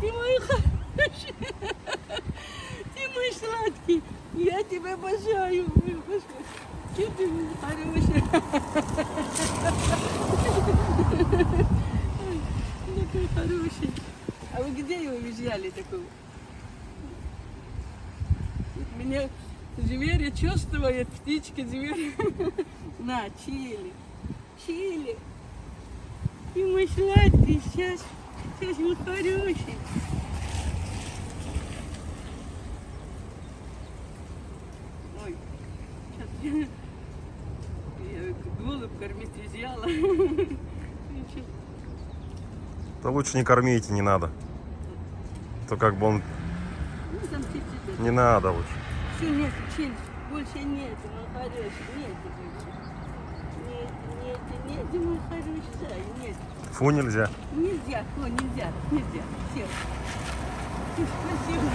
Ты мой хороший. Ты мой сладкий. Я тебя обожаю. Ты мой хороший. Такой хороший. А вы где его взяли такого? Меня звери чувствуют, птички, звери. На, чили. Чили. Ты мой сладкий, сейчас мой хороший. Ой, сейчас я голубь кормить изъяла. Да лучше не кормите, не надо. То как бы он... Ну, там чуть-чуть. Не надо лучше. Все, нет, чили, больше нет, мой хороший, нет больше. Нет, мой хороший, да, нет. Фу, нельзя. Нельзя, нельзя. Все. Спасибо.